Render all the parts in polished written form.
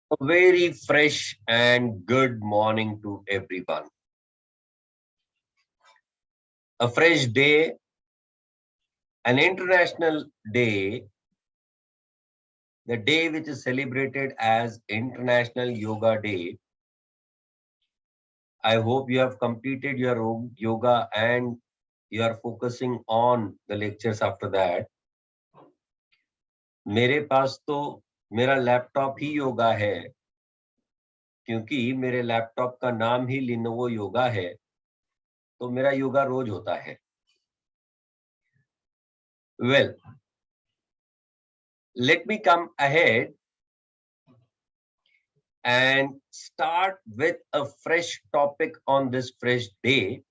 A very fresh and good morning to everyone. A fresh day, an international day, the day which is celebrated as International Yoga Day. I hope you have completed your yoga and you are focusing on the lectures after that. मेरे पास तो मेरा laptop ही योगा है क्योंकि मेरे laptop का नाम ही Lenovo yoga है तो मेरा योगा रोज होता है. Well, let me come ahead and start with a fresh topic on this fresh day.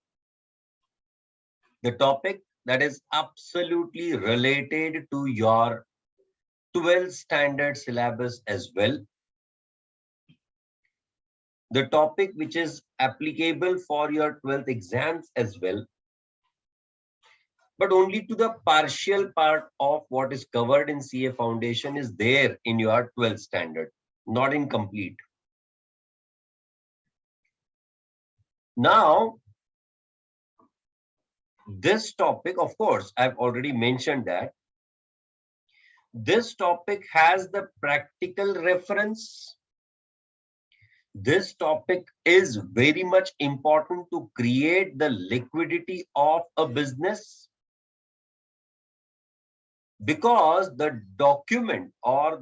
The topic that is absolutely related to your 12th standard syllabus as well. The topic which is applicable for your 12th exams as well, but only to the partial part of what is covered in CA Foundation is there in your 12th standard, not in complete. Now, this topic, of course, I've already mentioned that this topic has the practical reference. This topic is very much important to create the liquidity of a business because the document or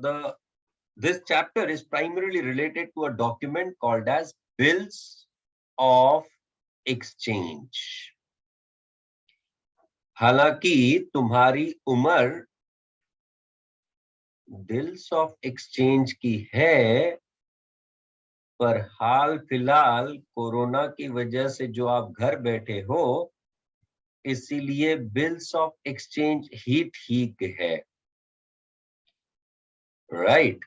this chapter is primarily related to a document called as bills of exchange. हालांकि तुम्हारी उम्र bills of exchange की है पर हाल फिलहाल corona की वजह से जो आप घर बैठे हो इसीलिए बिल्स ऑफ एक्सचेंज ही ठीक है. Right.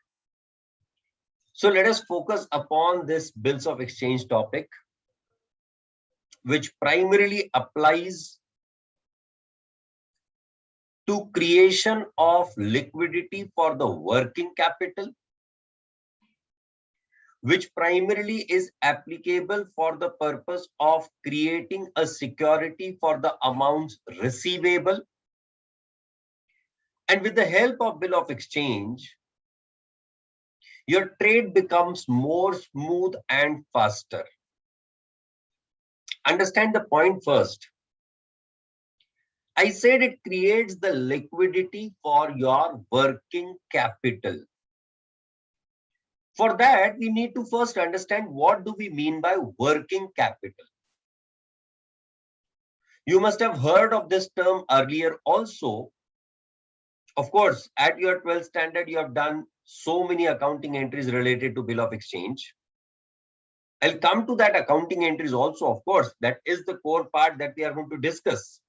So let us focus upon this bills of exchange topic, which primarily applies to creation of liquidity for the working capital, which primarily is applicable for the purpose of creating a security for the amounts receivable. And with the help of bill of exchange, your trade becomes more smooth and faster. Understand the point first. I said it creates the liquidity for your working capital. For that, we need to first understand what do we mean by working capital. You must have heard of this term earlier also. Of course, at your 12th standard, you have done so many accounting entries related to bill of exchange. I'll come to that accounting entries also, of course. That is the core part that we are going to discuss.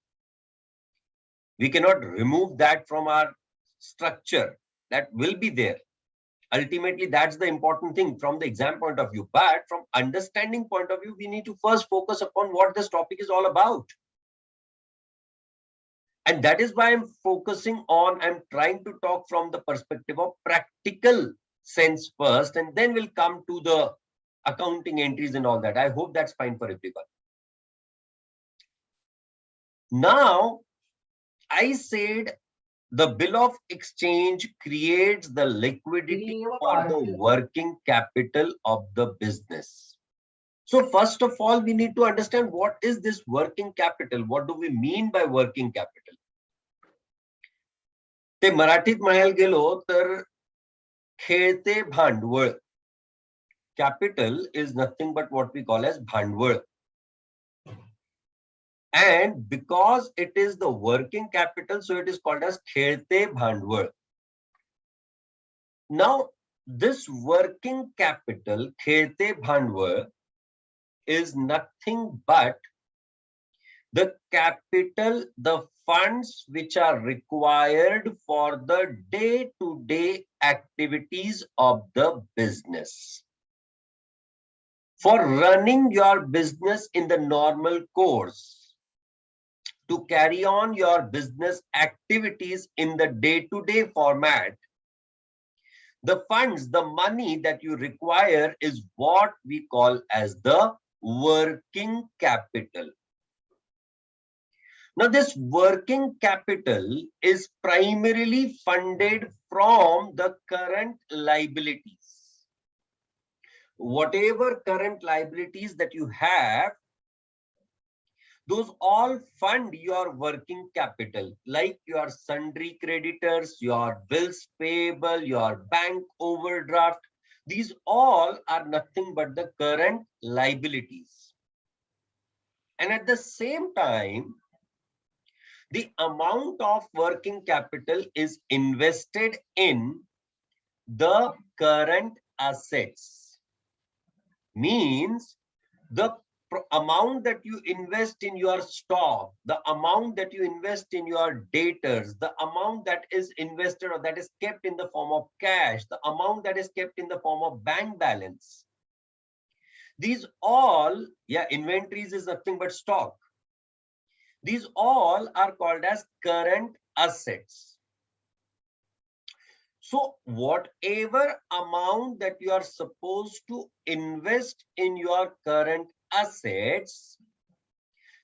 We cannot remove that from our structure. That will be there. Ultimately, that's the important thing from the exam point of view. But from understanding point of view, we need to first focus upon what this topic is all about. And that is why I'm focusing on, I'm trying to talk from the perspective of practical sense first, and then we'll come to the accounting entries and all that. I hope that's fine for everyone. Now, I said the bill of exchange creates the liquidity for the working capital of the business. So first of all, we need to understand what is this working capital? What do we mean by working capital? ते मराठीत म्हणायला गेलो तर खेळते भांडवल. Capital is nothing but what we call as bhandwal. And because it is the working capital, so it is called as khelte bhandwal. Now, this working capital, khelte bhandwal, is nothing but the capital, the funds which are required for the day-to-day activities of the business. For running your business in the normal course, to carry on your business activities in the day-to-day format, The funds, the money that you require is what we call as the working capital. Now, this working capital is primarily funded from the current liabilities. Whatever current liabilities that you have, those all fund your working capital, like your sundry creditors, your bills payable, your bank overdraft. These all are nothing but the current liabilities. And at the same time, the amount of working capital is invested in the current assets. Means the amount that you invest in your stock, the amount that you invest in your debtors, the amount that is invested or that is kept in the form of cash, the amount that is kept in the form of bank balance. These all, inventories is nothing but stock. These all are called as current assets. So whatever amount that you are supposed to invest in your current assets,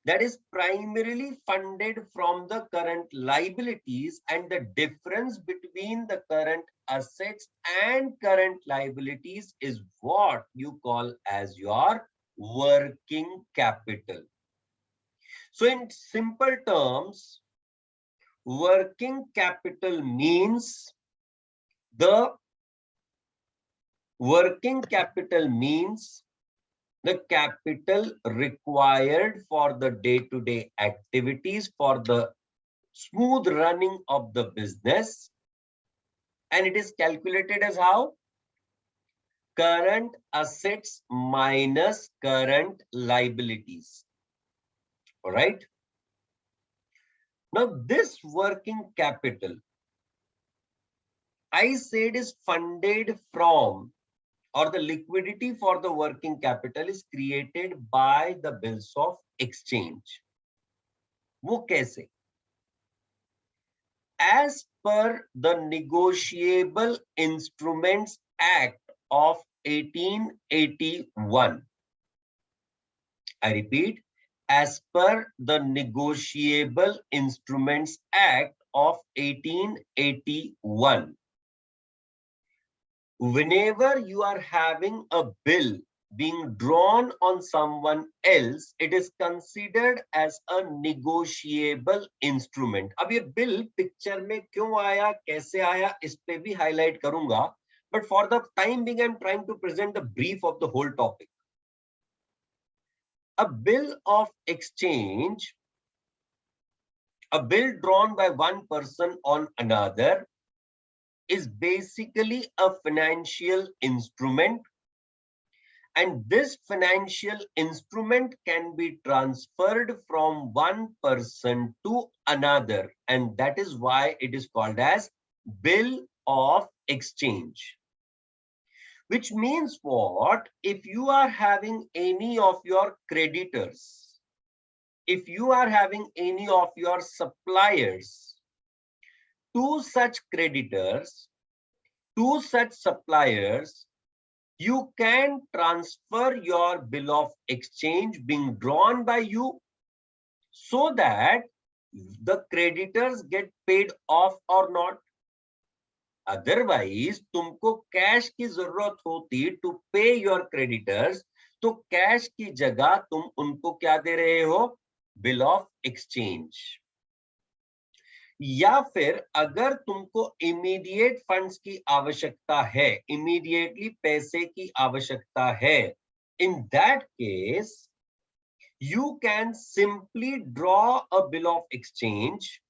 that is primarily funded from the current liabilities, and the difference between the current assets and current liabilities is what you call as your working capital. So in simple terms, working capital means the capital required for the day-to-day activities, for the smooth running of the business, and it is calculated as how? Current assets minus current liabilities. All right. Now, this working capital, I said, is funded from, or the liquidity for the working capital is created by the bills of exchange. वो कैसे? As per the Negotiable Instruments Act of 1881. I repeat, as per the Negotiable Instruments Act of 1881. Whenever you are having a bill being drawn on someone else, it is considered as a negotiable instrument. अब ये bill picture में क्यों आया, कैसे आया, इस पे भी highlight करूंगा. But for the time being, I'm trying to present the brief of the whole topic. A bill of exchange, a bill drawn by one person on another, is basically a financial instrument, and this financial instrument can be transferred from one person to another, and that is why it is called as bill of exchange. Which means what? If you are having any of your creditors, if you are having any of your suppliers, to such creditors, to such suppliers, you can transfer your bill of exchange being drawn by you, so that the creditors get paid off or not. Otherwise, तुमको cash की जरूरत होती to pay your creditors, तो cash की जगह तुम उनको क्या दे रहे हो? Bill of exchange. या फिर अगर तुमको इमीडिएट फंड्स की आवश्यकता है, इमीडिएटली पैसे की आवश्यकता है, in that case you can simply draw a bill of exchange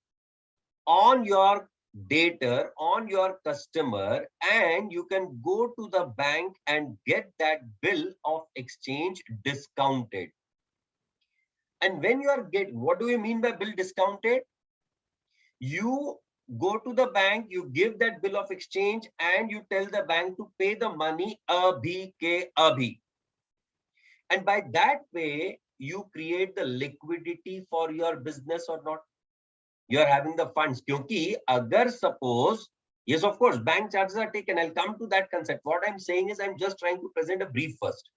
on your debtor, on your customer, and you can go to the bank and get that bill of exchange discounted. And when you are what do you mean by bill discounted? You go to the bank, you give that bill of exchange, and you tell the bank to pay the money abhi ke abhi. And by that way, you create the liquidity for your business or not. You are having the funds. क्योंकि अगर suppose Yes, of course, bank charges are taken. I'll come to that concept. What I'm saying is I'm just trying to present a brief first.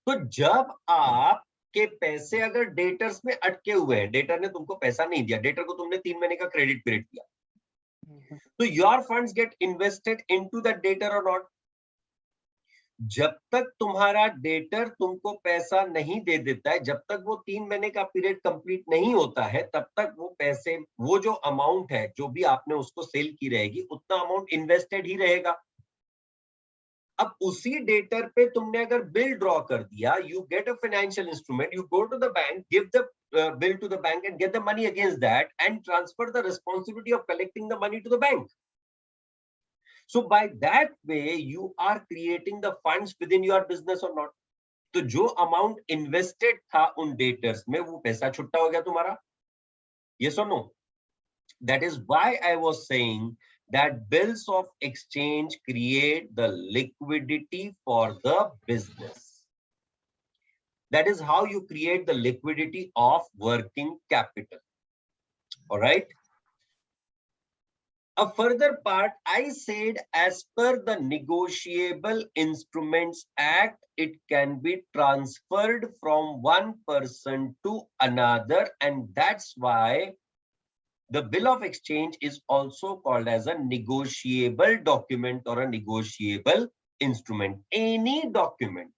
तो जब आपके पैसे अगर debtors में अटके हुए हैं, डेटर ने तुमको पैसा नहीं दिया, डेटर को तुमने 3 महीने का क्रेडिट पीरियड दिया, तो your funds get invested into that debtor or not? जब तक तुम्हारा डेटर तुमको पैसा नहीं दे देता है, जब तक वो 3 महीने का पीरियड कंप्लीट नहीं होता है, तब तक वो पैसे, वो जो अमाउंट है जो भी आपने उसको सेल की रहेगी, उतना अमाउंट इन्वेस्टेड ही रहेगा। अब उसी डेटर पे तुमने अगर बिल ड्रॉ कर दिया, you get a financial instrument, you go to the bank, give the bill to the bank and get the money against that and transfer the responsibility of collecting the money to the bank. So by that way you are creating the funds within your business or not? तो जो amount invested था उन debtors में, वो पैसा छुट्टा हो गया तुम्हारा? yes or no? That is why I was saying that bills of exchange create the liquidity for the business. That is how you create the liquidity of working capital. All right. A further part, I said, as per the Negotiable Instruments Act, it can be transferred from one person to another, and that's why the bill of exchange is also called as a negotiable document or a negotiable instrument. Any document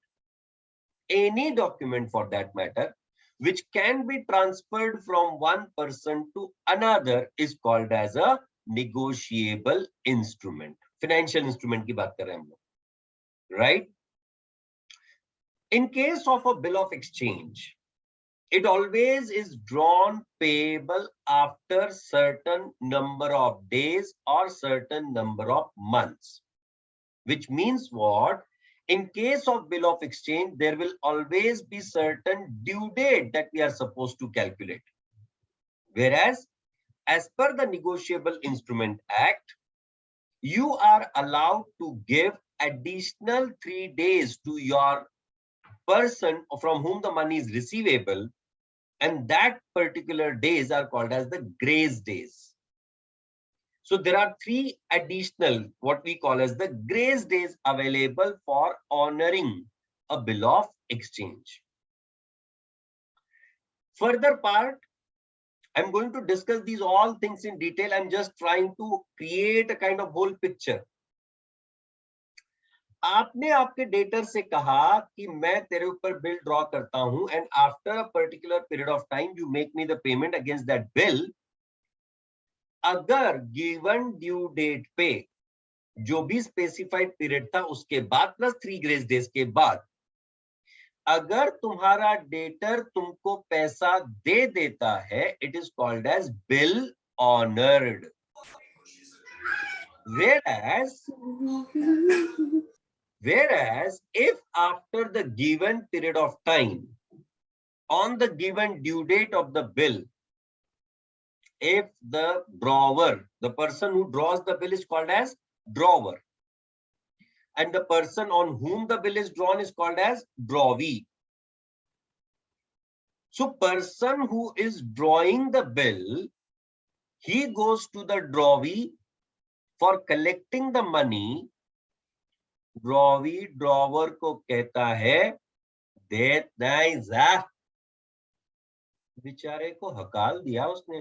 for that matter, which can be transferred from one person to another is called as a negotiable instrument. Financial instrument की बात कर रहे हैं हम लोग, right? In case of a bill of exchange, it always is drawn payable after certain number of days or certain number of months, which means what? In case of bill of exchange, there will always be certain due date that we are supposed to calculate. Whereas, as per the Negotiable Instrument Act, you are allowed to give additional 3 days to your person from whom the money is receivable, and that particular days are called as the grace days. So there are 3 additional, what we call as the grace days available for honoring a bill of exchange. Further part, I'm going to discuss these all things in detail. I'm just trying to create a kind of whole picture. आपने आपके debtor से कहा कि मैं तेरे ऊपर bill draw करता हूं, and after a particular period of time you make me the payment against that bill. अगर गिवन ड्यू डेट पे जो भी स्पेसिफाइड पीरियड था उसके बाद प्लस 3 ग्रेस डेज के बाद अगर तुम्हारा डेटर तुमको पैसा दे देता है, it is called as bill honoured. Whereas if after the given period of time, on the given due date of the bill, if the drawer, the person who draws the bill is called as drawer, and the person on whom the bill is drawn is called as drawee. So person who is drawing the bill, he goes to the drawee for collecting the money. Drawee drawer को कहता है देत नहीं जा. बेचारे को हकाल दिया उसने,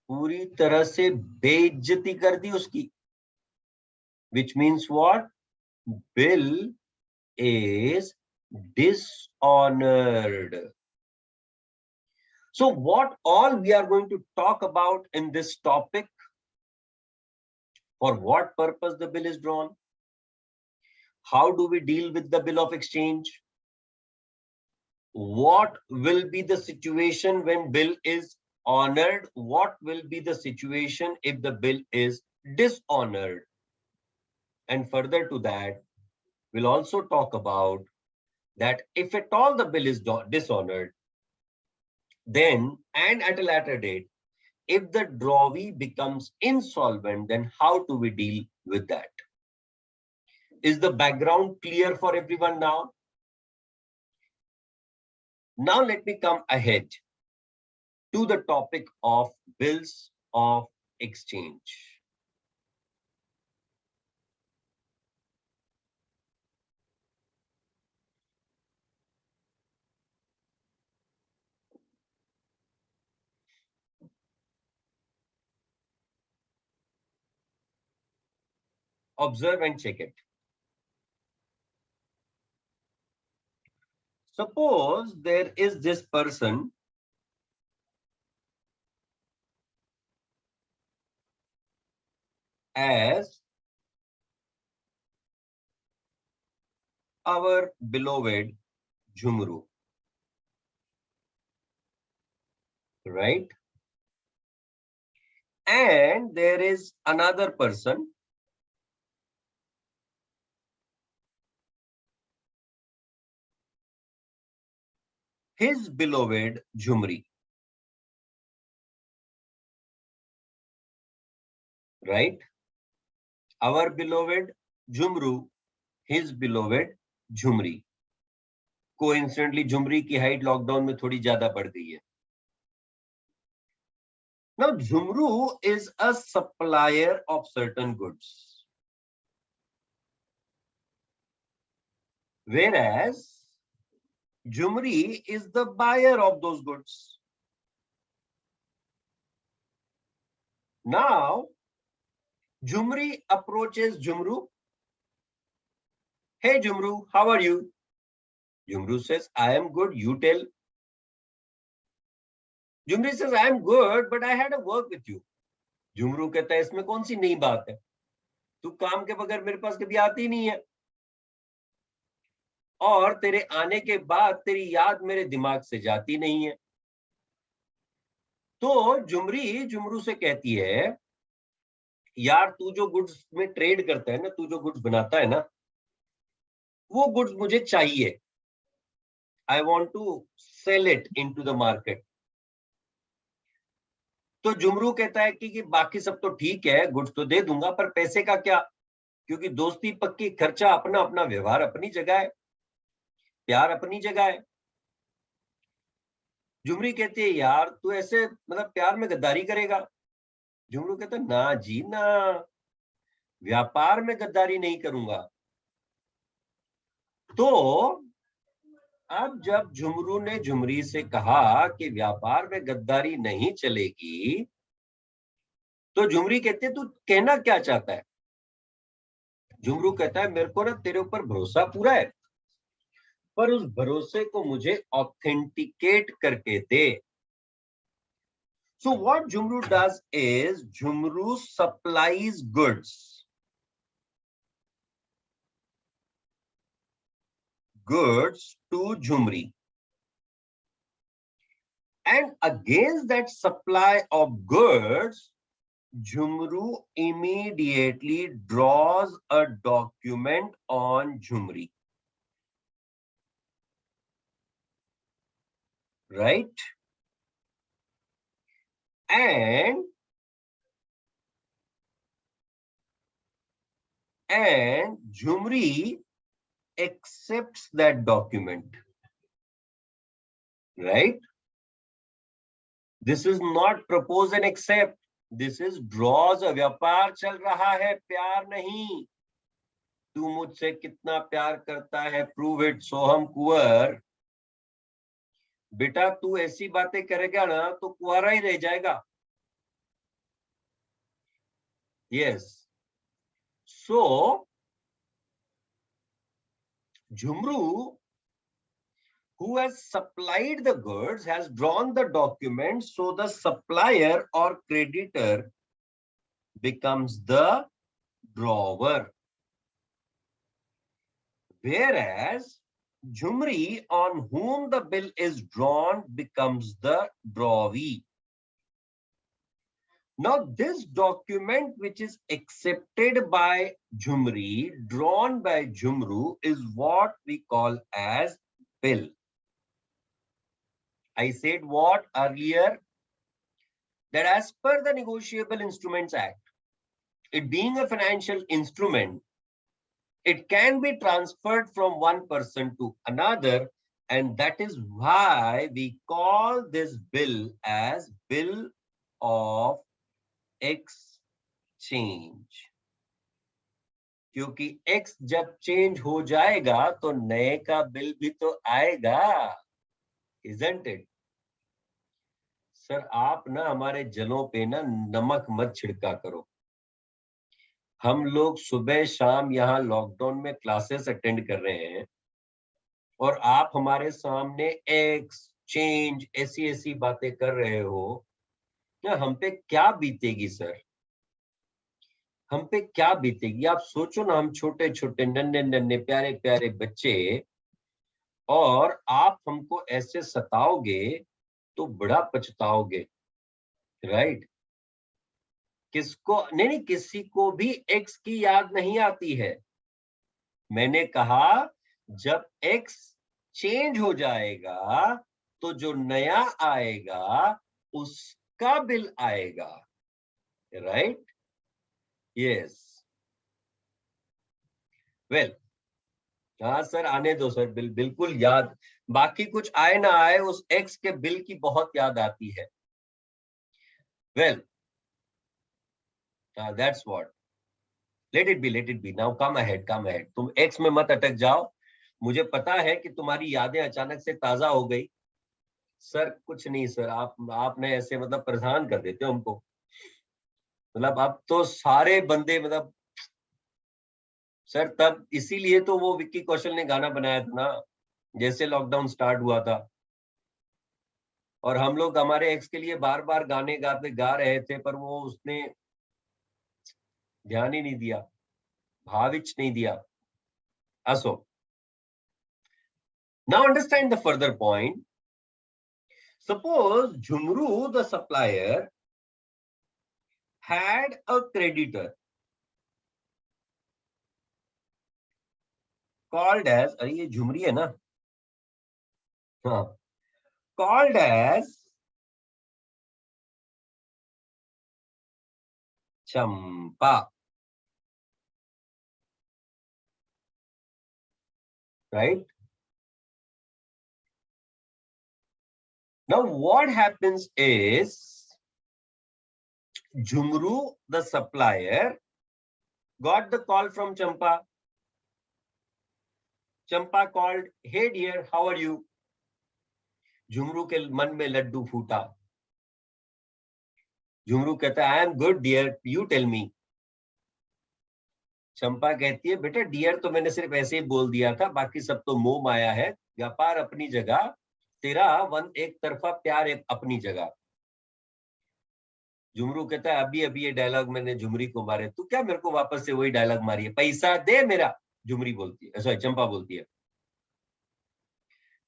पूरी तरह से बेइज्जती कर दी उसकी. Which means what? Bill is dishonored. So what all we are going to talk about in this topic? For what purpose the bill is drawn? How do we deal with the bill of exchange? What will be the situation when bill is honored? What will be the situation if the bill is dishonored? And further to that, we'll also talk about that if at all the bill is dishonored, then, and at a later date, if the drawee becomes insolvent, then how do we deal with that? Is the background clear for everyone now? Now let me come ahead to the topic of bills of exchange. Observe and check it. Suppose there is this person as our beloved Jhumru, right? And there is another person his beloved Jhumri, right? Our beloved Jhumru, his beloved Jhumri. Coincidentally, Jhumri की height lockdown में थोड़ी ज्यादा बढ़ गई है. Now, Jhumru is a supplier of certain goods, whereas Jhumri is the buyer of those goods. Now, Jhumri approaches Jhumru. Hey, Jhumru, how are you? Jhumru says, I am good, you tell. Jhumri says, I am good, but I had a work with you. Jhumru कहता है, इसमें कौन सी नई बात है? तू काम के बगैर मेरे पास कभी आती नहीं है. और तेरे आने के बाद तेरी याद मेरे दिमाग से जाती नहीं है. तो जुमरी जुमरू से कहती है, यार तू जो गुड्स में ट्रेड करता है ना, तू जो गुड्स बनाता है ना, वो गुड्स मुझे चाहिए. I want to sell it into the market. तो जुमरू कहता है कि बाकी सब तो ठीक है, गुड्स तो दे दूंगा, पर पैसे का क्या? क्योंकि दोस्ती पक्की, खर्चा अपना अपना, व्यवहार अपनी जगह है, प्यार अपनी जगह है. जुमरी कहती है, यार तू ऐसे मतलब प्यार में गद्दारी करेगा? जुमरू कहता है, ना जी ना, व्यापार में गद्दारी नहीं करूंगा. तो अब जब जुमरू ने जुमरी से कहा कि व्यापार में गद्दारी नहीं चलेगी, तो जुमरी कहते तू कहना क्या चाहता है? जुमरू कहता है, मेरे को ना तेरे ऊपर भरोसा पूरा है, पर उस भरोसे को मुझे ऑथेंटिकेट करके दे. So what Jumru does is Jumru supplies goods to Jumri, and against that supply of goods, Jumru immediately draws a document on Jumri, right? And Jumri accepts that document, right? This is not propose and accept. This is draws. A व्यापार चल रहा है, प्यार नहीं. तू मुझसे कितना प्यार करता है, प्रूव इट. सोहम कुंवर, बेटा तू ऐसी बातें करेगा ना तो कुंवारा ही रह जाएगा. Yes. So Jhumru, who has supplied the goods, has drawn the document, so the supplier or creditor becomes the drawer, whereas Jhumri, on whom the bill is drawn, becomes the drawee. Now this document, which is accepted by Jhumri, drawn by Jhumru, is what we call as bill. I said what earlier? That as per the Negotiable Instruments Act, it being a financial instrument, it can be transferred from one person to another, and that is why we call this bill as bill of exchange, क्योंकि x जब change हो जाएगा तो नए का bill भी तो आएगा, इजंट इट? सर आप ना हमारे जलों पे ना नमक मत छिड़का करो। हम लोग सुबह शाम यहाँ लॉकडाउन में क्लासेस अटेंड कर रहे हैं और आप हमारे सामने एक्सचेंज ऐसी ऐसी बातें कर रहे हो, ना हम पे क्या बीतेगी सर? हम पे क्या बीतेगी? आप सोचो ना, हम छोटे छोटे नन्हे नन्हे प्यारे प्यारे बच्चे, और आप हमको ऐसे सताओगे तो बड़ा पछताओगे, राइट? किसको नहीं, नहीं किसी को भी एक्स की याद नहीं आती है। मैंने कहा जब एक्स चेंज हो जाएगा तो जो नया आएगा उसका बिल आएगा, राइट? यस, वेल, हाँ सर आने दो सर, बिल्कुल याद, बाकी कुछ आए ना आए उस एक्स के बिल की बहुत याद आती है। Well, that's what, let it be now, come ahead come ahead, तुम एक्स में मत अटक जाओ। मुझे पता है कि तुम्हारी यादें अचानक से ताजा हो गई। सर कुछ नहीं सर, आपने ऐसे मतलब परेशान कर देते हो हमको। मतलब अब तो सारे बंदे मतलब, सर तब इसीलिए तो वो विक्की कौशल ने गाना बनाया था ना, जैसे लॉकडाउन स्टार्ट हुआ था, और हम लोग हमारे एक्स के लिए बार बार गाने गा रहे थे, पर वो उसने ध्यान ही नहीं दिया, भाविच नहीं दिया। असो, now understand the further point. Suppose Jhumru the supplier had a creditor called as, अरे ये झुमरी है ना, हाँ, called as Champa, right? Now what happens is Jhumru the supplier got the call from Champa. Champa called, hey dear, how are you? Jhumru के मन में लड्डू फूटा। झुमरू कहता है I am good dear, you tell me. Champa कहती है बेटा डियर तो मैंने सिर्फ ऐसे ही बोल दिया था, बाकी सब तो मोह माया है, व्यापार अपनी जगह, तेरा एक तरफा प्यार अपनी जगह। झुमरू कहता है अभी अभी ये डायलॉग मैंने झुमरी को मारे, तू क्या मेरे को वापस से वही डायलॉग मारी है, पैसा दे मेरा। झुमरी बोलती है, सॉरी चंपा बोलती है,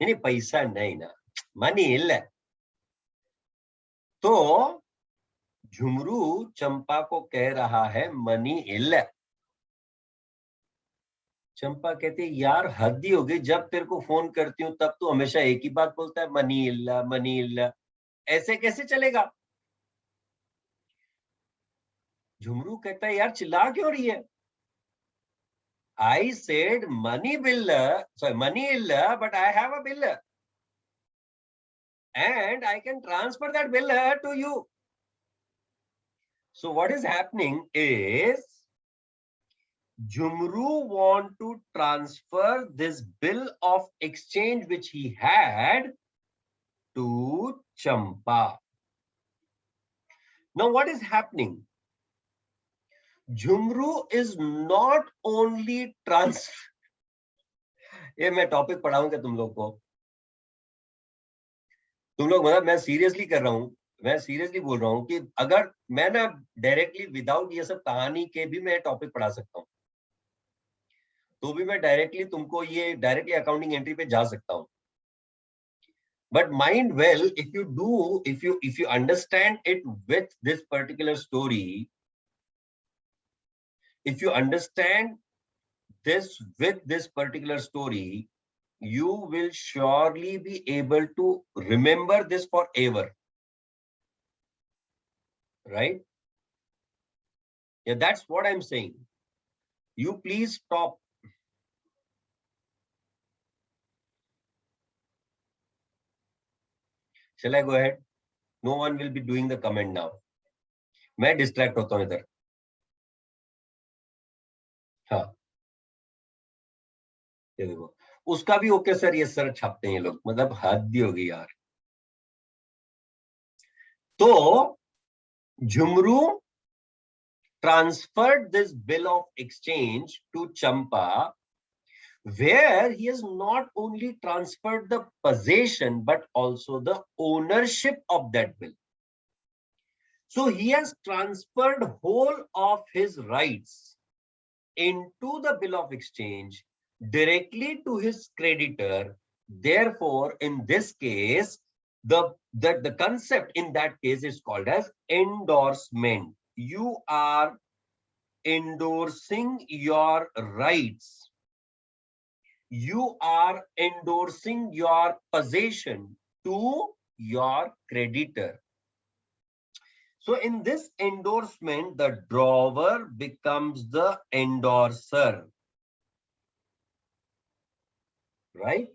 नहीं नहीं पैसा नहीं ना, मनी इल। तो झुमरू चंपा को कह रहा है मनी इल। चंपा कहती है यार हद ही हो गई, जब तेरे को फोन करती हूँ तब तू हमेशा एक ही बात बोलता है, मनी इल्ला मनी इल्ला, ऐसे कैसे चलेगा? झुमरू कहता है यार चिल्ला क्यों रही है? I said money bill, sorry, money illa, but I have a bill and I can transfer that bill to you. So what is happening is Jumru want to transfer this bill of exchange which he had to Champa. Now what is happening? Jumru is not only ये मैं topic पढ़ाऊंगा तुम लोग को, तुम लोग मतलब मैं सीरियसली कर रहा हूँ, मैं सीरियसली बोल रहा हूँ कि अगर मैं ना डायरेक्टली विदाउट ये सब कहानी के भी मैं टॉपिक पढ़ा सकता हूँ, तो भी मैं डायरेक्टली तुमको ये डायरेक्टली अकाउंटिंग एंट्री पे जा सकता हूँ। But mind well, if you understand it with this particular story, if you understand this with this particular story, you will surely be able to remember this forever, right? Yeah, that's what I'm saying. You please stop. Shall I go ahead? No one will be doing the comment now. मैं distract होता हूं इधर। हाँ, ये देखो, उसका भी okay sir, ये सर छापते हैं ये लोग, मतलब हद ही होगी यार। तो Jhumru transferred this bill of exchange to Champa, where he has not only transferred the possession but also the ownership of that bill. So he has transferred whole of his rights into the bill of exchange directly to his creditor. Therefore, in this case, the concept in that case is called as endorsement. You are endorsing your rights. You are endorsing your possession to your creditor. So in this endorsement, the drawer becomes the endorser, right?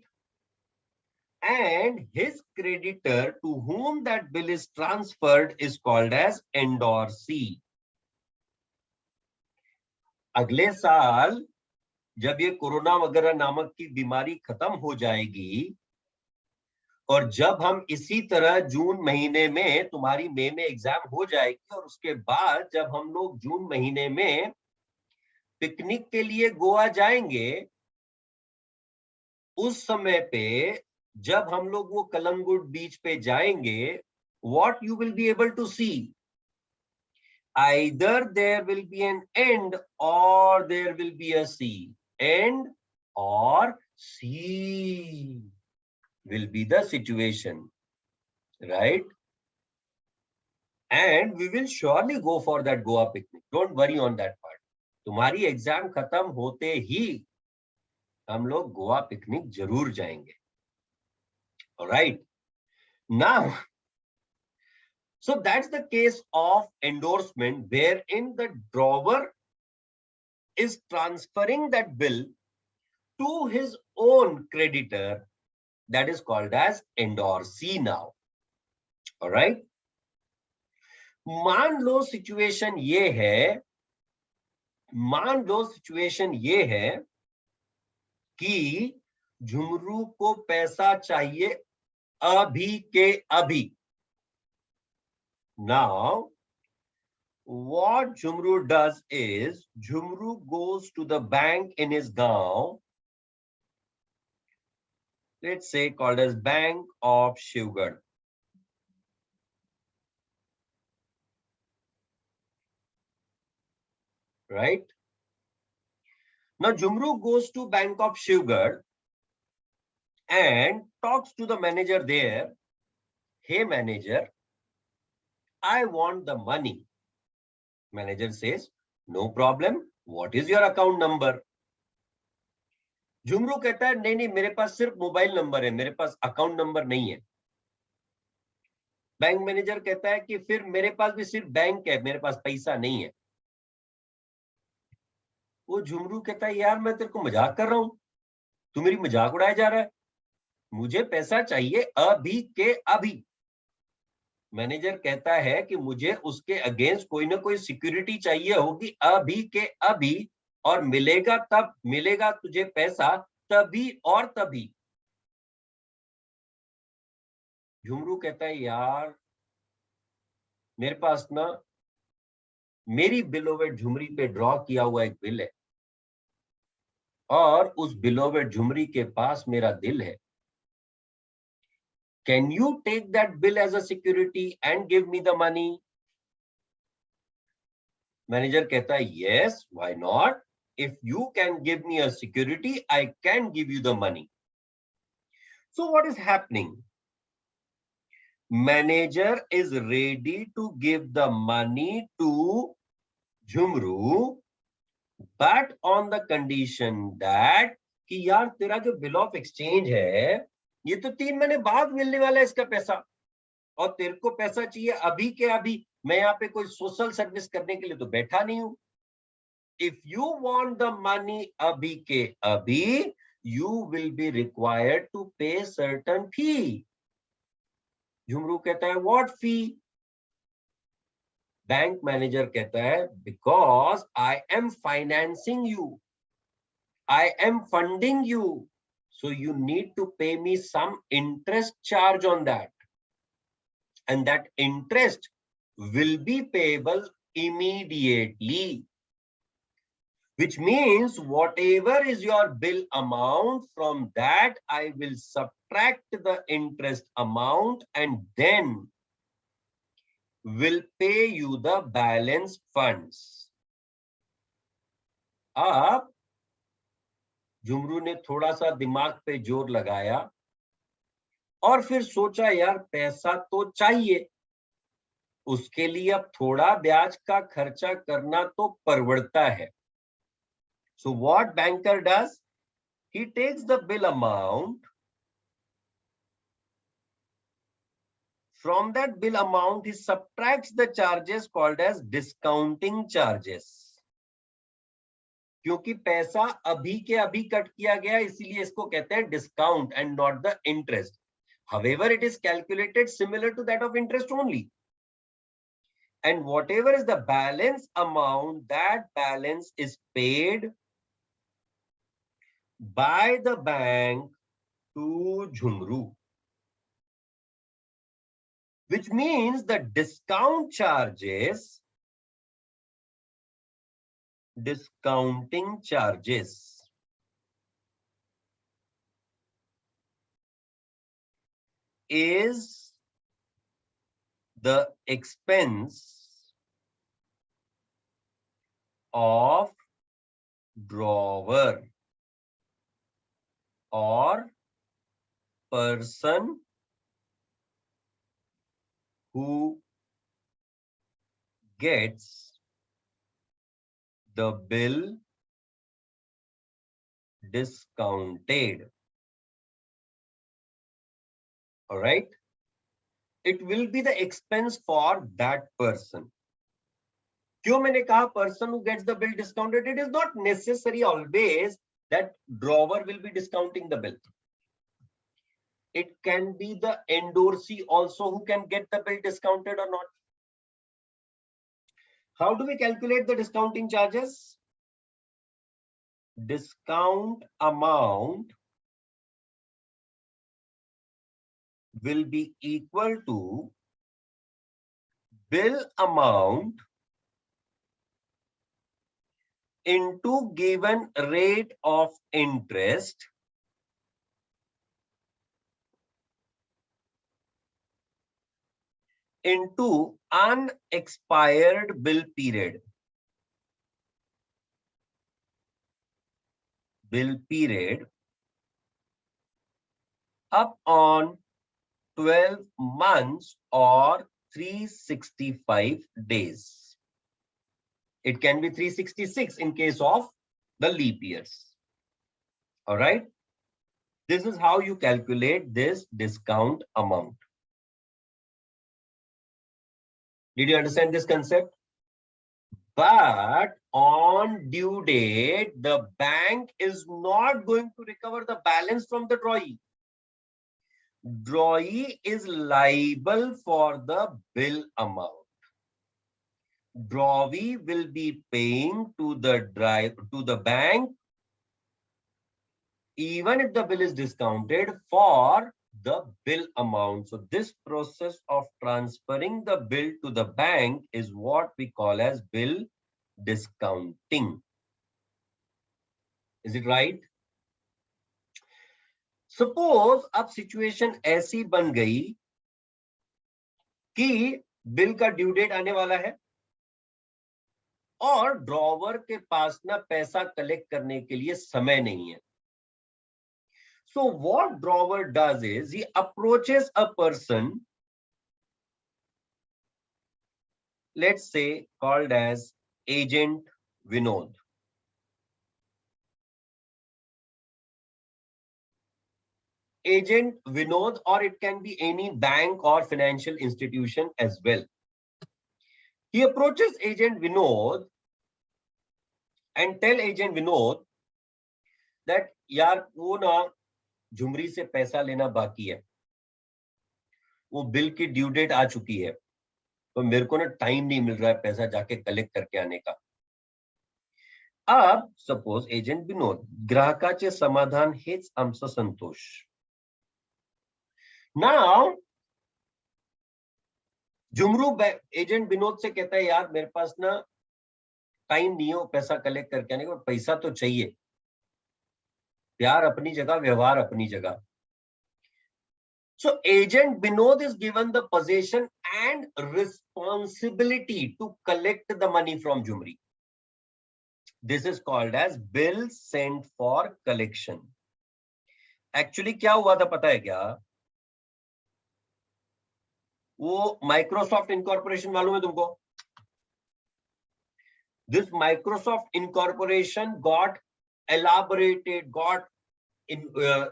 And his creditor to whom that bill is transferred is called as endorsee. अगले साल जब ये corona वगैरह नामक की बीमारी खत्म हो जाएगी और जब हम इसी तरह जून महीने में, तुम्हारी मई में एग्जाम हो जाएगी और उसके बाद जब हम लोग जून महीने में पिकनिक के लिए गोवा जाएंगे, उस समय पे जब हम लोग वो कलंगुट बीच पे जाएंगे, what you will be able to see, either there will be an end or there will be a sea. End or sea will be the situation, right? And we will surely go for that Goa picnic. Don't worry on that part. तुम्हारी exam खत्म होते ही हम लोग Goa picnic जरूर जाएंगे. Alright. Now, so that's the case of endorsement wherein the drawer is transferring that bill to his own creditor, that is called as endorsee now. All right. मान लो situation ये है कि झुमरू को पैसा चाहिए अभी के अभी. Now what Jhumru does is Jhumru goes to the bank in his gaon, let's say called as Bank of Shivgarh. Right? Now Jhumru goes to Bank of Shivgarh and talks to the manager there. Hey manager, I want the money. Manager says, no problem. What is your account number? Jhumru कहता है नहीं मेरे पास सिर्फ mobile number है, मेरे पास account number नहीं है. Bank manager कहता है कि फिर मेरे पास भी सिर्फ बैंक है, मेरे पास पैसा नहीं है. वो झुमरू कहता है यार मैं तेरे को मजाक कर रहा हूं, तू मेरी मजाक उड़ाया जा रहा है, मुझे पैसा चाहिए अभी के अभी. मैनेजर कहता है कि मुझे उसके अगेंस्ट कोई ना कोई सिक्योरिटी चाहिए होगी अभी के अभी, और मिलेगा तुझे पैसा तभी और तभी. झुमरू कहता है यार मेरे पास ना मेरी बिलोवेड झुमरी पे ड्रॉ किया हुआ एक बिल है और उस बिलोवेड झुमरी के पास मेरा दिल है. Can you take that bill as a security and give me the money? Manager कहता है yes, why not? If you can give me a security, I can give you the money. So what is happening? Manager is ready to give the money to Jhumru, but on the condition that कि यार तेरा जो bill of exchange है ये तो 3 महीने बाद मिलने वाला है इसका पैसा, और तेरे को पैसा चाहिए अभी के अभी. मैं यहाँ पे कोई सोशल सर्विस करने के लिए तो बैठा नहीं हूं. If you want the money अभी के अभी, you will be required to pay certain fee. Jhumru कहता है व्हाट फी? बैंक मैनेजर कहता है because I am financing you, I am funding you, so you need to pay me some interest charge on that, and that interest will be payable immediately, which means whatever is your bill amount, from that I will subtract the interest amount and then will pay you the balance funds. अब झुमरू ने थोड़ा सा दिमाग पे जोर लगाया और फिर सोचा यार पैसा तो चाहिए, उसके लिए अब थोड़ा ब्याज का खर्चा करना तो परवड़ता है. So what banker does? He takes the bill amount. From that bill amount, he subtracts the charges called as discounting charges. क्योंकि पैसा अभी के अभी कट किया गया, इसीलिए इसको कहते हैं discount and not the interest. However, it is calculated similar to that of interest only. And whatever is the balance amount, that balance is paid by the bank to Jhumru, which means the discounting charges is the expense of drawer or person who gets the bill discounted. All right, it will be the expense for that person. क्यों मैंने कहा person who gets the bill discounted? It is not necessary always that drawer will be discounting the bill. It can be the endorsee also who can get the bill discounted or not. How do we calculate the discounting charges? Discount amount will be equal to bill amount into given rate of interest into unexpired bill period. Bill period up on 12 months or 365 days. It can be 366 in case of the leap years. All right. This is how you calculate this discount amount. Did you understand this concept? But on due date, the bank is not going to recover the balance from the drawee. Drawee is liable for the bill amount. Drawee will be paying to the bank even if the bill is discounted for the bill amount. So this process of transferring the bill to the bank is what we call as bill discounting. Is it right? Suppose अब situation ऐसी बन गई कि bill का due date आने वाला है और ड्रॉवर के पास ना पैसा कलेक्ट करने के लिए समय नहीं है. So what drawer does is he approaches a person, let's say called as Agent Vinod. Agent Vinod, or it can be any bank or financial institution as well. He approaches Agent Vinod and tell Agent Vinod that यार वो ना झुमरी से पैसा लेना बाकी है, वो bill की ड्यू डेट आ चुकी है, तो मेरे को ना टाइम नहीं मिल रहा है पैसा जाके कलेक्ट करके आने का. अब सपोज एजंट विनोद, ग्राहकाचे समाधान हेच आमचं संतोष. नाउ झुमरू एजेंट विनोद से कहता है यार मेरे पास ना टाइम नहीं हो पैसा कलेक्ट करके आने का, पैसा तो चाहिए. प्यार अपनी जगह, व्यवहार अपनी जगह. So agent Binod is given the possession and responsibility to collect the money from Jumri. This is called as bill sent for collection. Actually क्या हुआ था पता है क्या? वो Microsoft Incorporation मालूम है तुमको? This Microsoft Incorporation got elaborated, got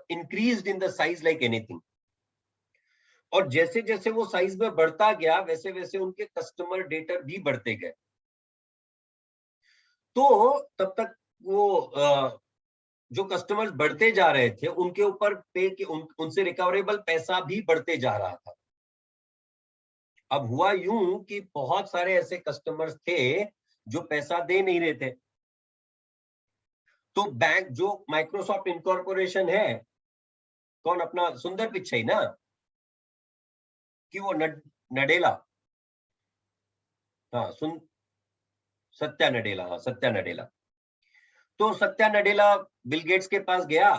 increased in the size like anything. और जैसे जैसे वो साइज में बढ़ता गया वैसे वैसे उनके कस्टमर डेटा भी बढ़ते गए. तो तब तक वो जो कस्टमर्स बढ़ते जा रहे थे उनके ऊपर पे के उनसे रिकवरेबल पैसा भी बढ़ते जा रहा था. अब हुआ यूं कि बहुत सारे ऐसे कस्टमर्स थे जो पैसा दे नहीं रहे थे. तो बैंक जो माइक्रोसॉफ्ट इनकॉर्पोरेशन है, कौन अपना सुंदर पिचाई ना, कि वो नडेला, हाँ सत्या नडेला, हाँ सत्या नडेला. तो सत्या नडेला बिल गेट्स के पास गया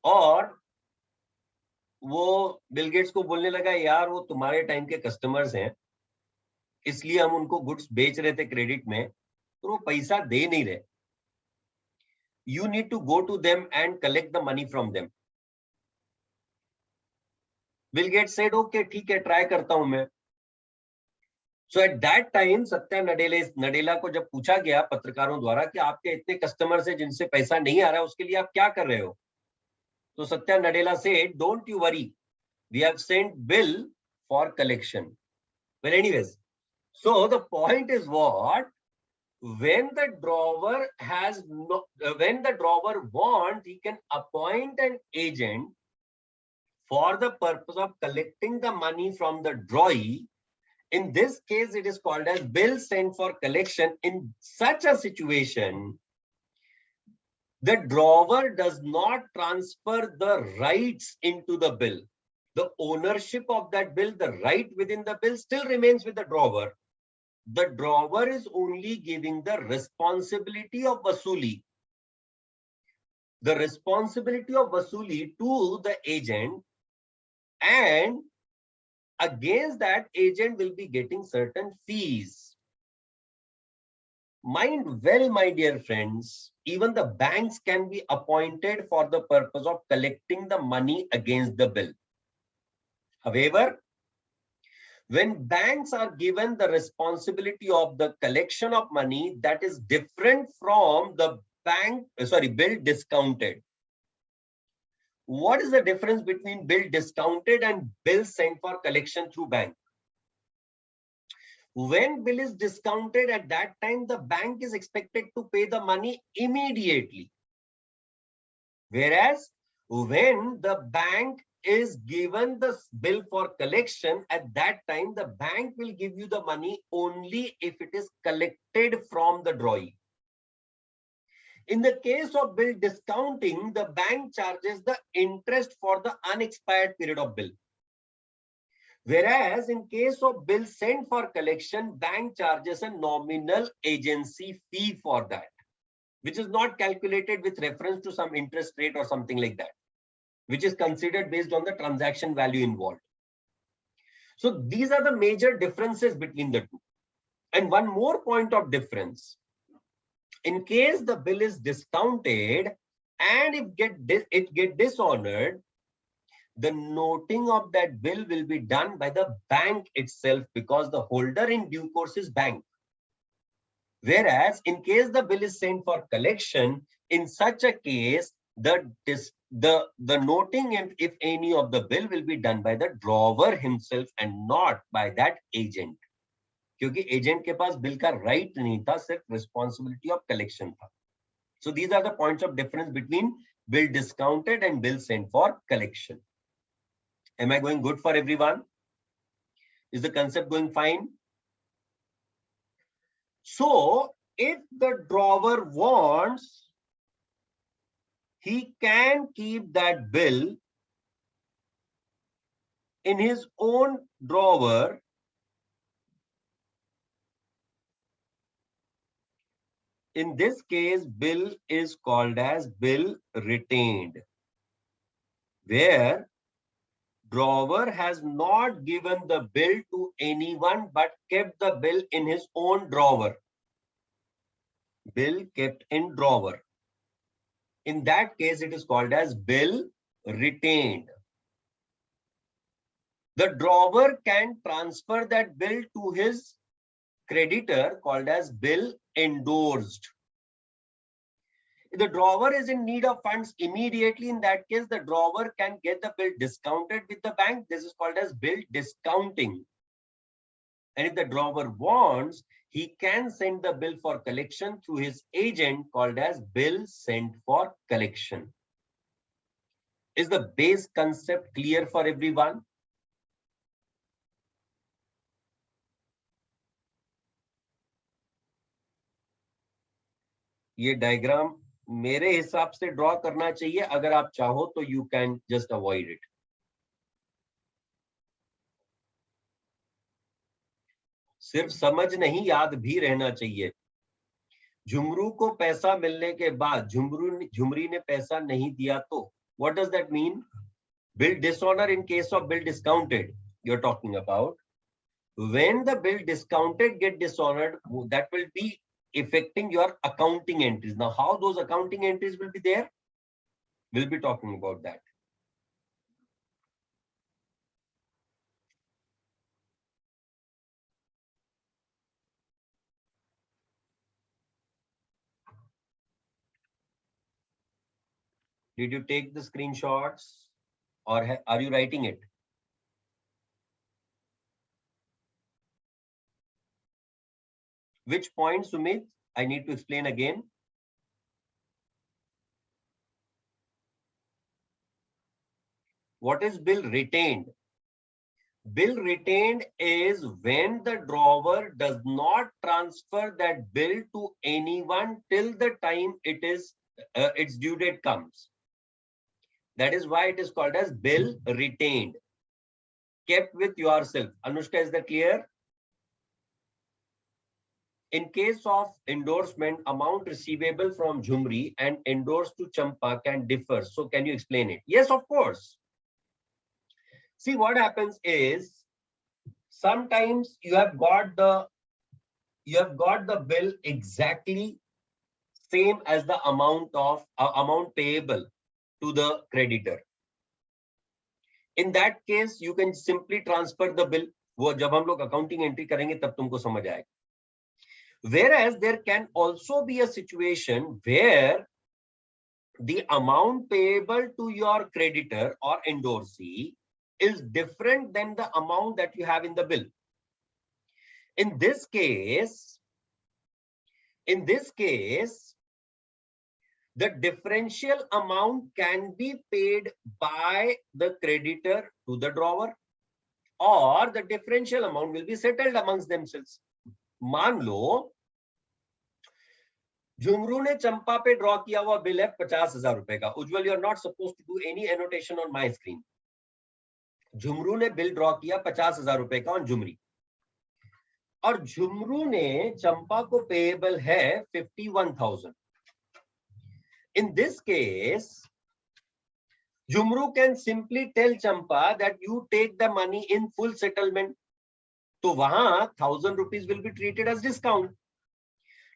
और वो बिल गेट्स को बोलने लगा यार वो तुम्हारे टाइम के कस्टमर्स हैं, इसलिए हम उनको गुड्स बेच रहे थे क्रेडिट में, तो वो पैसा दे नहीं रहे. You need to go to them and collect the money from them. Bill Gates said okay ठीक है ट्राई करता हूं मैं. So at that time Satya Nadella को जब पूछा गया पत्रकारों द्वारा कि आपके इतने कस्टमर्स हैं जिनसे पैसा नहीं आ रहा है, उसके लिए आप क्या कर रहे हो? तो Satya Nadella said don't you worry, we have sent bill for collection. Well anyways, so the point is what, when the drawer has no, when the drawer wants, he can appoint an agent for the purpose of collecting the money from the drawee. In this case it is called as bill sent for collection. In such a situation the drawer does not transfer the rights into the bill. The ownership of that bill, the right within the bill still remains with the drawer. The drawer is only giving the responsibility of vasuli. The responsibility of vasuli to the agent, and against that agent will be getting certain fees. Mind well, my dear friends, even the banks can be appointed for the purpose of collecting the money against the bill. However, when banks are given the responsibility of the collection of money, that is different from the bill discounted. What is the difference between bill discounted and bill sent for collection through bank? When bill is discounted, at that time the bank is expected to pay the money immediately. Whereas when the bank is given the bill for collection, at that time the bank will give you the money only if it is collected from the drawee. In the case of bill discounting, the bank charges the interest for the unexpired period of bill. Whereas in case of bill sent for collection, bank charges a nominal agency fee for that, which is not calculated with reference to some interest rate or something like that, which is considered based on the transaction value involved. So these are the major differences between the two. And one more point of difference. In case the bill is discounted and it get dishonored, the noting of that bill will be done by the bank itself, because the holder in due course is bank. Whereas in case the bill is sent for collection, in such a case, the noting, if any, of the bill will be done by the drawer himself and not by that agent. क्योंकि agent के पास bill का right नहीं था, सिर्फ responsibility of collection था. So these are the points of difference between bill discounted and bill sent for collection. Am I going good for everyone? Is the concept going fine? So if the drawer wants, he can keep that bill in his own drawer in this case. Bill is called as bill retained, where drawer has not given the bill to anyone but kept the bill in his own drawer. Bill kept in drawer. In that case, it is called as bill retained. The drawer can transfer that bill to his creditor, called as bill endorsed. If the drawer is in need of funds immediately, in that case, the drawer can get the bill discounted with the bank. This is called as bill discounting. And if the drawer wants, he can send the bill for collection through his agent, called as bill sent for collection. Is the base concept clear for everyone? ये diagram मेरे हिसाब से draw करना चाहिए. अगर आप चाहो तो you can just avoid it. सिर्फ समझ नहीं, याद भी रहना चाहिए. झुमरू को पैसा मिलने के बाद झुमरी ने पैसा नहीं दिया तो what does that mean? Bill dishonour in case of bill discounted you are talking about. When the bill discounted get dishonoured, that will be affecting your accounting entries. Now, how those accounting entries will be there? We'll be talking about that. Did you take the screenshots or are you writing it? Which point, Sumit? I need to explain again. What is bill retained? Bill retained is when the drawer does not transfer that bill to anyone till the time it is its due date comes. That is why it is called as bill retained, kept with yourself. Anushka, is that clear? In case of endorsement, amount receivable from Jhumri and endorsed to Champa can differ. So can you explain it? Yes, of course. See, what happens is sometimes you have got the bill exactly same as the amount payable to the creditor. In that case, you can simply transfer the bill. वो जब हम लोग accounting entry करेंगे तब तुमको समझ आएगा. Whereas there can also be a situation where the amount payable to your creditor or endorsee is different than the amount that you have in the bill. In this case, the differential amount can be paid by the creditor to the drawer, or the differential amount will be settled amongst themselves. मान लो झुमरू ने चंपा पे draw किया हुआ bill है 50,000 रुपए का. Ujjwal, you are not supposed to do any annotation on my screen. Jhumru ने bill draw किया 50,000 रुपए का ऑन झुमरी, और झुमरू ने चंपा को पेएबल है 51,000. In this case Jhumru can simply tell Champa that you take the money in full settlement. तो वहां 1,000 rupees will be treated as discount.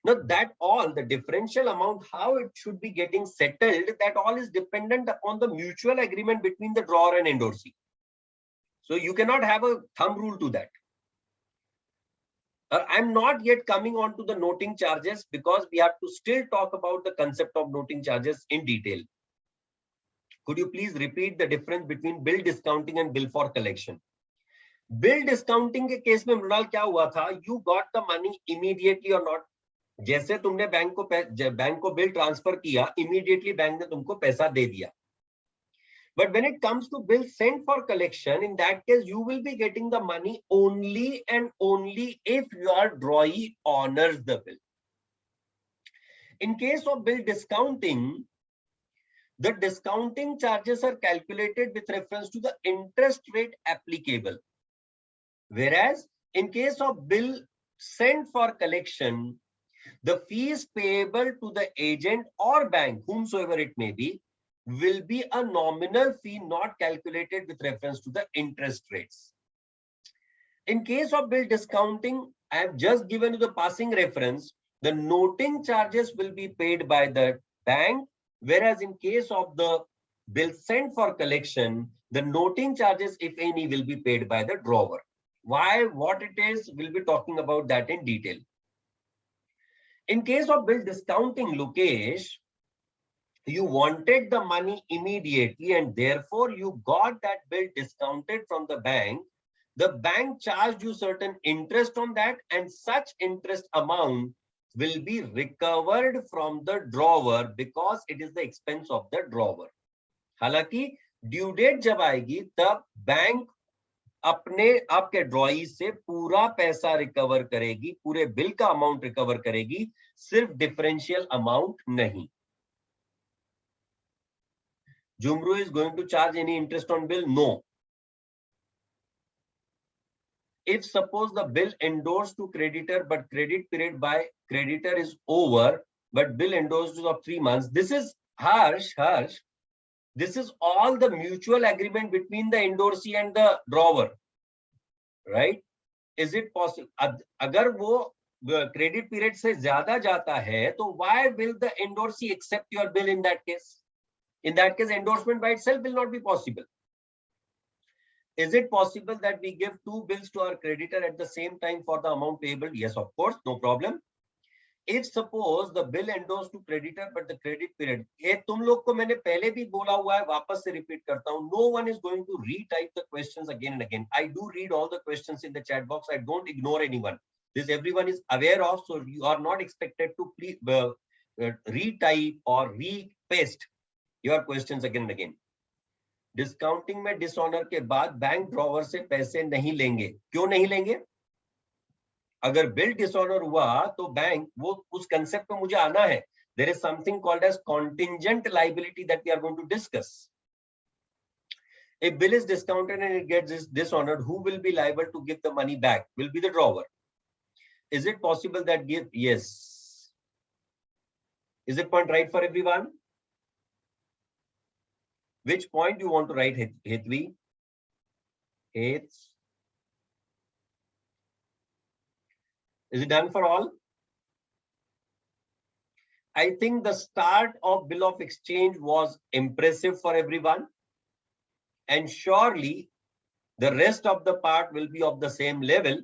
Now that all the differential amount, how it should be getting settled, that all is dependent upon the mutual agreement between the drawer and endorsee. So you cannot have a thumb rule to that. I'm not yet coming on to the noting charges because we have to still talk about the concept of noting charges in detail. Could you please repeat the difference between bill discounting and bill for collection? Bill discounting के case में मृणाल क्या हुआ था? You got the money immediately और not. जैसे तुमने bank को bill transfer किया, इमीडिएटली बैंक ने तुमको पैसा दे दिया. But when it comes to bill sent for collection, in that case, you will be getting the money only and only if your drawee honors the bill. In case of bill discounting, the discounting charges are calculated with reference to the interest rate applicable. Whereas in case of bill sent for collection, the fees payable to the agent or bank, whomsoever it may be, will be a nominal fee not calculated with reference to the interest rates. In case of bill discounting, I have just given you the passing reference. The noting charges will be paid by the bank, whereas in case of the bill sent for collection, the noting charges, if any, will be paid by the drawer. Why, what it is, we'll be talking about that in detail. In case of bill discounting, Lokesh, you wanted the money immediately and therefore you got that bill discounted from the bank. The bank charged you certain interest on that, and such interest amount will be recovered from the drawer because it is the expense of the drawer. हालांकि due date जब आएगी तब bank अपने आपके ड्रॉई से पूरा पैसा recover करेगी, पूरे बिल का अमाउंट रिकवर करेगी, सिर्फ डिफरेंशियल अमाउंट नहीं. Jumru is going to charge any interest on bill? No. If suppose the bill endorsed to creditor, but credit period by creditor is over, but bill endorsed of 3 months, this is harsh. This is all the mutual agreement between the endorsee and the drawer, right? Is it possible? अगर वो credit period से ज़्यादा जाता है, तो why will the endorsee accept your bill in that case? In that case, endorsement by itself will not be possible. Is it possible that we give 2 bills to our creditor at the same time for the amount payable? Yes, of course, no problem. If suppose the bill endorsed to creditor but the credit period, ये तुम लोग को मैंने पहले भी बोला हुआ है, वापस से repeat करता हूँ. No one is going to retype the questions again and again. I do read all the questions in the chat box. I don't ignore anyone. This everyone is aware of, so you are not expected to retype or repaste your questions again and again. Discounting में dishonour के बाद bank drawer से पैसे नहीं लेंगे. क्यों नहीं लेंगे? अगर बिल डिसऑनर हुआ तो बैंक, वो उस कंसेप्ट पे मुझे आना है. There is something called as contingent liability that we are going to discuss. If bill is discounted and it gets dishonored, who will be liable to give the money back? Will be the drawer. Is it possible that give? Yes. Is it point right for everyone? Which point you want to write, Hetvi? Is it done for all? I think the start of bill of exchange was impressive for everyone, and surely the rest of the part will be of the same level,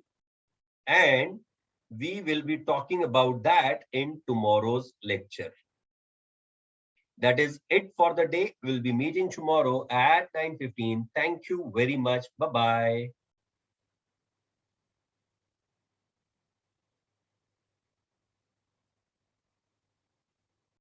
and we will be talking about that in tomorrow's lecture. That is it for the day. We'll be meeting tomorrow at 9:15. Thank you very much. Bye-bye.